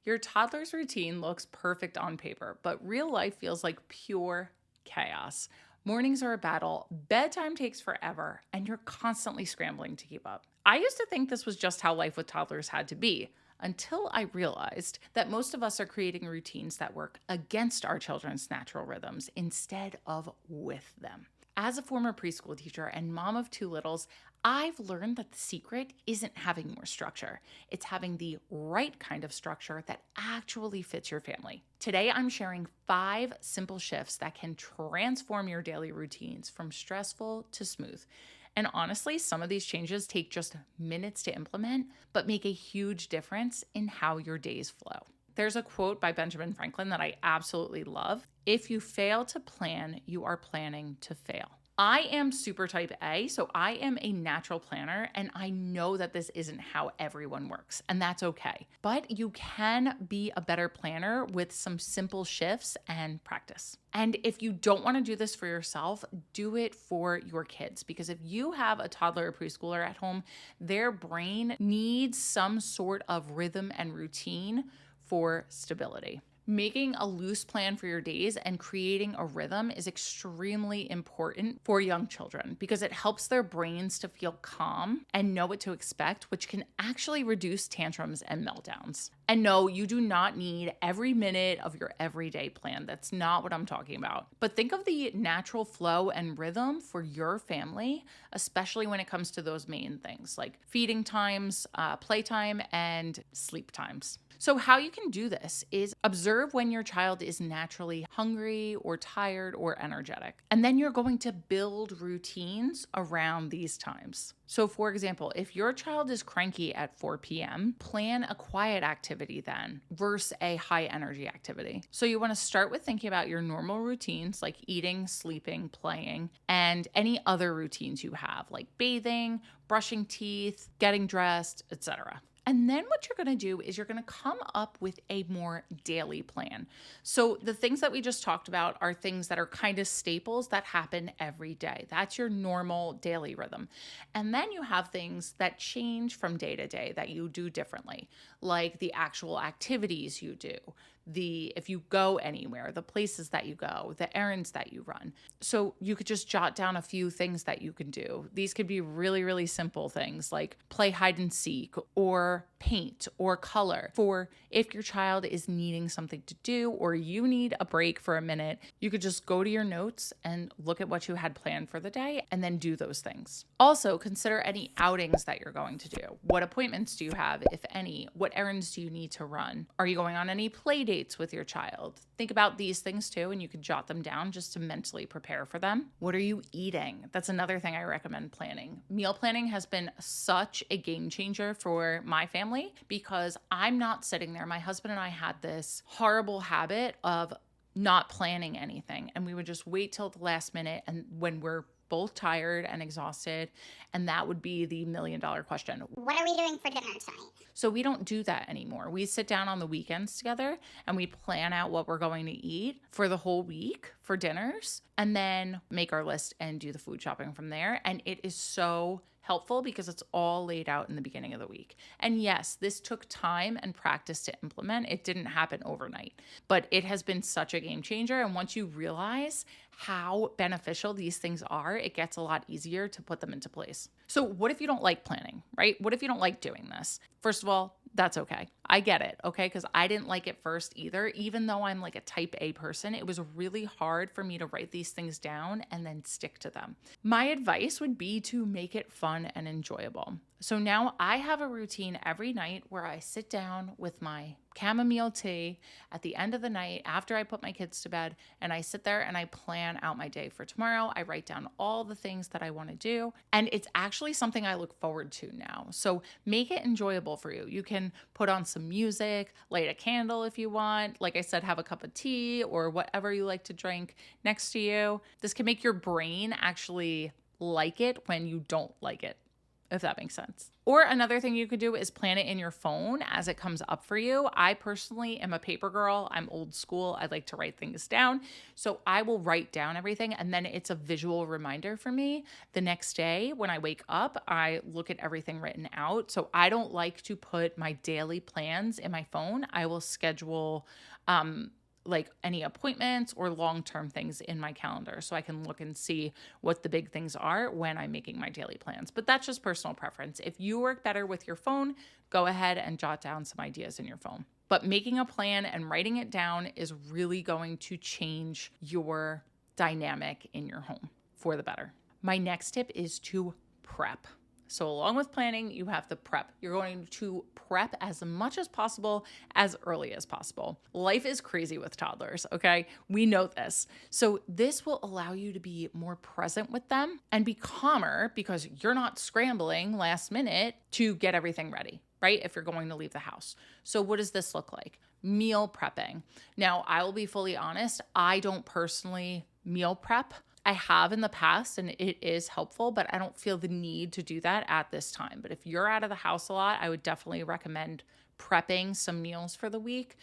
Your toddler's routine looks perfect on paper, but real life feels like pure chaos. Mornings are a battle, bedtime takes forever, and you're constantly scrambling to keep up. I used to think this was just how life with toddlers had to be, until I realized that most of us are creating routines that work against our children's natural rhythms instead of with them. As a former preschool teacher and mom of two littles, I've learned that the secret isn't having more structure. It's having the right kind of structure that actually fits your family. Today, I'm sharing 5 simple shifts that can transform your daily routines from stressful to smooth. And honestly, some of these changes take just minutes to implement, but make a huge difference in how your days flow. There's a quote by Benjamin Franklin that I absolutely love. If you fail to plan, you are planning to fail. I am super type A, so I am a natural planner, and I know that this isn't how everyone works, and that's okay. But you can be a better planner with some simple shifts and practice. And if you don't want to do this for yourself, do it for your kids, because if you have a toddler or preschooler at home, their brain needs some sort of rhythm and routine for stability. Making a loose plan for your days and creating a rhythm is extremely important for young children because it helps their brains to feel calm and know what to expect, which can actually reduce tantrums and meltdowns. And no, you do not need every minute of your everyday plan. That's not what I'm talking about. But think of the natural flow and rhythm for your family, especially when it comes to those main things like feeding times, playtime, and sleep times. So how you can do this is observe when your child is naturally hungry or tired or energetic. And then you're going to build routines around these times. So for example, if your child is cranky at 4 p.m., plan a quiet activity then versus a high energy activity. So you want to start with thinking about your normal routines like eating, sleeping, playing, and any other routines you have like bathing, brushing teeth, getting dressed, etc. And then what you're going to do is you're going to come up with a more daily plan. So the things that we just talked about are things that are kind of staples that happen every day. That's your normal daily rhythm. And then you have things that change from day to day that you do differently, like the actual activities you do, if you go anywhere, the places that you go, the errands that you run. So you could just jot down a few things that you can do. These could be really, really simple things like play hide and seek or paint or color. For if your child is needing something to do or you need a break for a minute, you could just go to your notes and look at what you had planned for the day and then do those things. Also, consider any outings that you're going to do. What appointments do you have, if any? What errands do you need to run? Are you going on any play dates with your child? Think about these things too, and you could jot them down just to mentally prepare for them. What are you eating? That's another thing I recommend planning. Meal planning has been such a game changer for my family because I'm not sitting there. My husband and I had this horrible habit of not planning anything, and we would just wait till the last minute, and when we're both tired and exhausted, and that would be the $1,000,000 question. What are we doing for dinner tonight? So we don't do that anymore. We sit down on the weekends together and we plan out what we're going to eat for the whole week for dinners and then make our list and do the food shopping from there. And it is so helpful because it's all laid out in the beginning of the week. And yes, this took time and practice to implement. It didn't happen overnight, but it has been such a game changer. And once you realize how beneficial these things are, it gets a lot easier to put them into place. So what if you don't like planning, right? What if you don't like doing this? First of all, that's okay. I get it, okay? Because I didn't like it first either. Even though I'm like a type A person, it was really hard for me to write these things down and then stick to them. My advice would be to make it fun and enjoyable. So now I have a routine every night where I sit down with my chamomile tea at the end of the night after I put my kids to bed, and I sit there and I plan out my day for tomorrow. I write down all the things that I want to do, and it's actually something I look forward to now. So make it enjoyable for you. You can put on some music, light a candle if you want. Like I said, have a cup of tea or whatever you like to drink next to you. This can make your brain actually like it when you don't like it, if that makes sense. Or another thing you could do is plan it in your phone as it comes up for you. I personally am a paper girl. I'm old school. I like to write things down. So I will write down everything, and then it's a visual reminder for me. The next day when I wake up, I look at everything written out. So I don't like to put my daily plans in my phone. I will schedule like any appointments or long-term things in my calendar so I can look and see what the big things are when I'm making my daily plans. But that's just personal preference. If you work better with your phone, go ahead and jot down some ideas in your phone. But making a plan and writing it down is really going to change your dynamic in your home for the better. My next tip is to prep. So along with planning, you have to prep. You're going to prep as much as possible, as early as possible. Life is crazy with toddlers, okay? We know this. So this will allow you to be more present with them and be calmer because you're not scrambling last minute to get everything ready, right? If you're going to leave the house. So what does this look like? Meal prepping. Now, I will be fully honest, I don't personally meal prep. I have in the past and it is helpful, but I don't feel the need to do that at this time. But if you're out of the house a lot, I would definitely recommend prepping some meals for the week,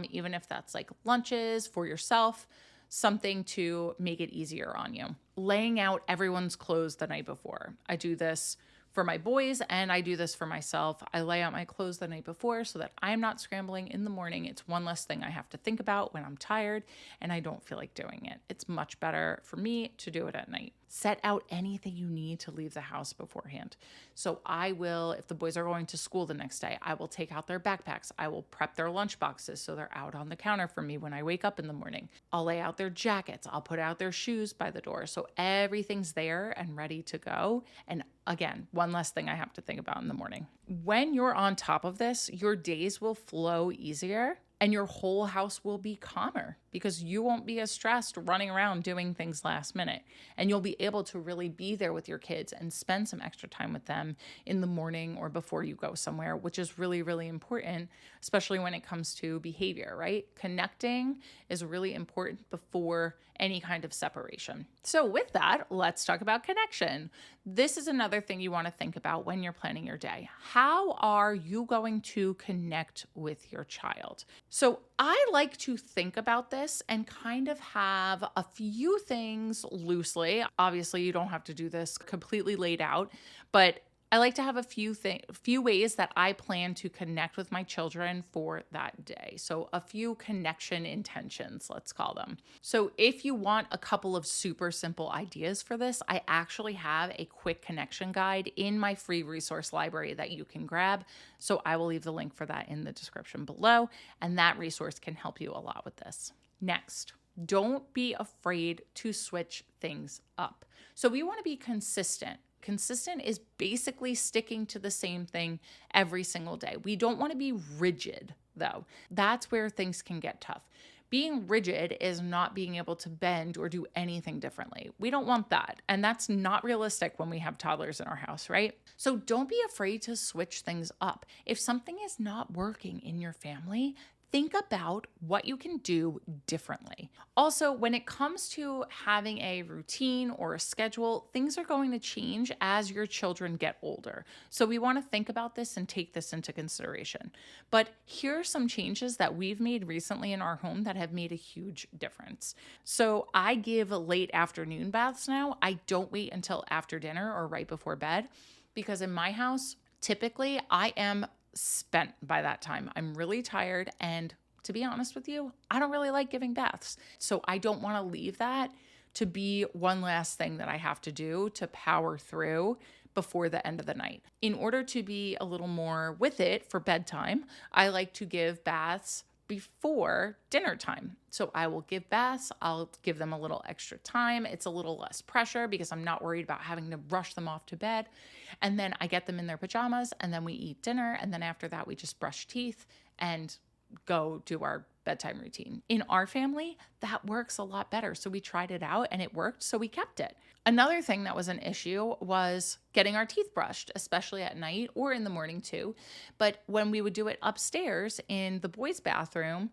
even if that's like lunches for yourself, something to make it easier on you. Laying out everyone's clothes the night before. I do this for my boys and I do this for myself. I lay out my clothes the night before so that I'm not scrambling in the morning. It's one less thing I have to think about when I'm tired and I don't feel like doing it. It's much better for me to do it at night. Set out anything you need to leave the house beforehand. So I will, if the boys are going to school the next day, I will take out their backpacks. I will prep their lunch boxes so they're out on the counter for me when I wake up in the morning. I'll lay out their jackets. I'll put out their shoes by the door. So everything's there and ready to go. And again, one less thing I have to think about in the morning. When you're on top of this, your days will flow easier and your whole house will be calmer because you won't be as stressed running around doing things last minute. And you'll be able to really be there with your kids and spend some extra time with them in the morning or before you go somewhere, which is really, really important, especially when it comes to behavior, right? Connecting is really important before any kind of separation. So with that, let's talk about connection. This is another thing you want to think about when you're planning your day. How are you going to connect with your child? So I like to think about this and kind of have a few things loosely. Obviously, you don't have to do this completely laid out, but I like to have a few ways that I plan to connect with my children for that day. So a few connection intentions, let's call them. So if you want a couple of super simple ideas for this, I actually have a quick connection guide in my free resource library that you can grab. So I will leave the link for that in the description below, and that resource can help you a lot with this. Next, don't be afraid to switch things up. So we want to be consistent. Consistent is basically sticking to the same thing every single day. We don't want to be rigid, though. That's where things can get tough. Being rigid is not being able to bend or do anything differently. We don't want that. And that's not realistic when we have toddlers in our house, right? So don't be afraid to switch things up. If something is not working in your family, think about what you can do differently. Also, when it comes to having a routine or a schedule, things are going to change as your children get older. So we want to think about this and take this into consideration. But here are some changes that we've made recently in our home that have made a huge difference. So I give late afternoon baths now. I don't wait until after dinner or right before bed because in my house, typically I am spent by that time. I'm really tired, and to be honest with you, I don't really like giving baths. So I don't want to leave that to be one last thing that I have to do to power through before the end of the night. In order to be a little more with it for bedtime, I like to give baths before dinner time. So I will give baths. I'll give them a little extra time. It's a little less pressure because I'm not worried about having to rush them off to bed. And then I get them in their pajamas and then we eat dinner. And then after that, we just brush teeth and go do our bedtime routine. In our family, that works a lot better. So we tried it out and it worked. So we kept it. Another thing that was an issue was getting our teeth brushed, especially at night or in the morning too. But when we would do it upstairs in the boys' bathroom,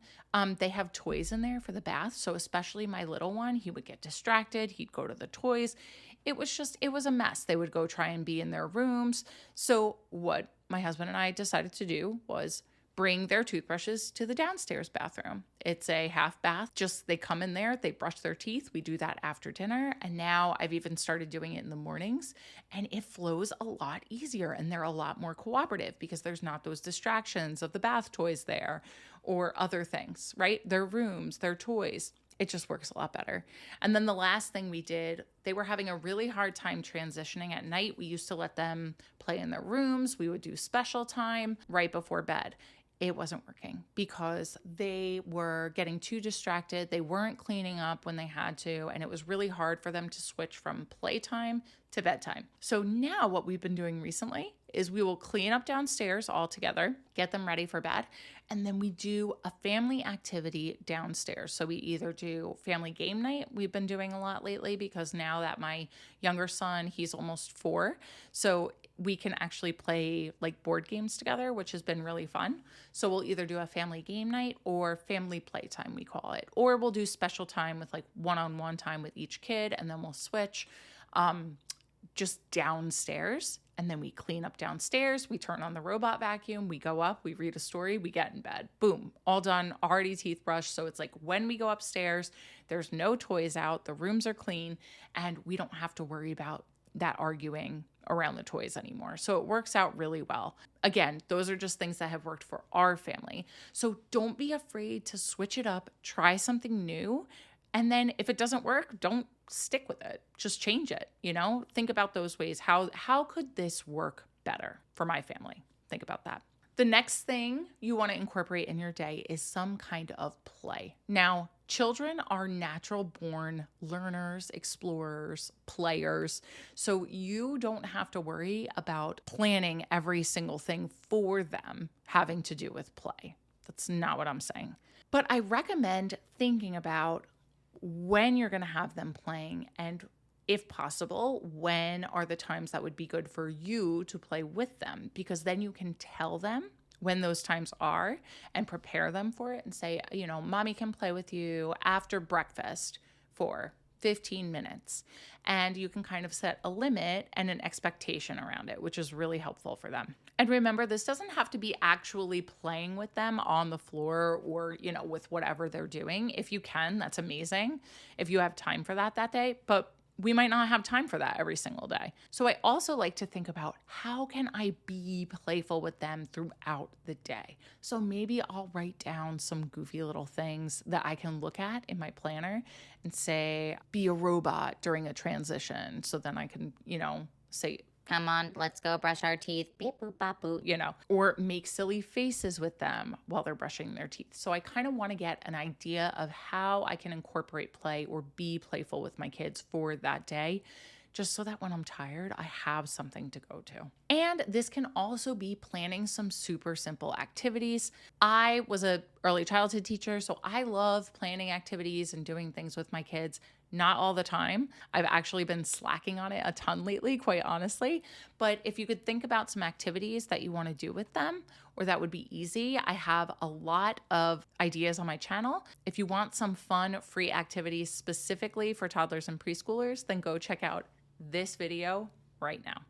they have toys in there for the bath. So especially my little one, he would get distracted. He'd go to the toys. It was a mess. They would go try and be in their rooms. So what my husband and I decided to do was bring their toothbrushes to the downstairs bathroom. It's a half bath. Just they come in there, they brush their teeth. We do that after dinner. And now I've even started doing it in the mornings, and it flows a lot easier and they're a lot more cooperative because there's not those distractions of the bath toys there or other things, right? Their rooms, their toys. It just works a lot better. And then the last thing we did, they were having a really hard time transitioning at night. We used to let them play in their rooms. We would do special time right before bed. It wasn't working because they were getting too distracted. They weren't cleaning up when they had to, and it was really hard for them to switch from playtime to bedtime. So now what we've been doing recently is we will clean up downstairs all together, get them ready for bed, and then we do a family activity downstairs. So we either do family game night. We've been doing a lot lately because now that my younger son, he's almost 4, so we can actually play like board games together, which has been really fun. So we'll either do a family game night or family playtime, we call it, or we'll do special time with like one-on-one time with each kid, and then we'll switch just downstairs. And then we clean up downstairs, we turn on the robot vacuum, we go up, we read a story, we get in bed. Boom, all done, already teeth brushed. So it's like when we go upstairs, there's no toys out, the rooms are clean, and we don't have to worry about that arguing around the toys anymore. So it works out really well. Again, those are just things that have worked for our family. So don't be afraid to switch it up, try something new. And then if it doesn't work, don't stick with it. Just change it, Think about those ways. How could this work better for my family? Think about that. The next thing you want to incorporate in your day is some kind of play. Now, children are natural born learners, explorers, players. So you don't have to worry about planning every single thing for them having to do with play. That's not what I'm saying. But I recommend thinking about when you're going to have them playing, and if possible, when are the times that would be good for you to play with them, because then you can tell them when those times are and prepare them for it and say, mommy can play with you after breakfast for 15 minutes. And you can kind of set a limit and an expectation around it, which is really helpful for them. And remember, this doesn't have to be actually playing with them on the floor or, with whatever they're doing. If you can, that's amazing. If you have time for that day, but we might not have time for that every single day. So I also like to think about how can I be playful with them throughout the day? So maybe I'll write down some goofy little things that I can look at in my planner and say, be a robot during a transition. So then I can, say, come on, let's go brush our teeth. Beep, boop, bop, boop. Or make silly faces with them while they're brushing their teeth. So I kind of want to get an idea of how I can incorporate play or be playful with my kids for that day, just so that when I'm tired, I have something to go to. And this can also be planning some super simple activities. I was an early childhood teacher, so I love planning activities and doing things with my kids. Not all the time. I've actually been slacking on it a ton lately, quite honestly. But if you could think about some activities that you want to do with them, or that would be easy, I have a lot of ideas on my channel. If you want some fun, free activities specifically for toddlers and preschoolers, then go check out this video right now.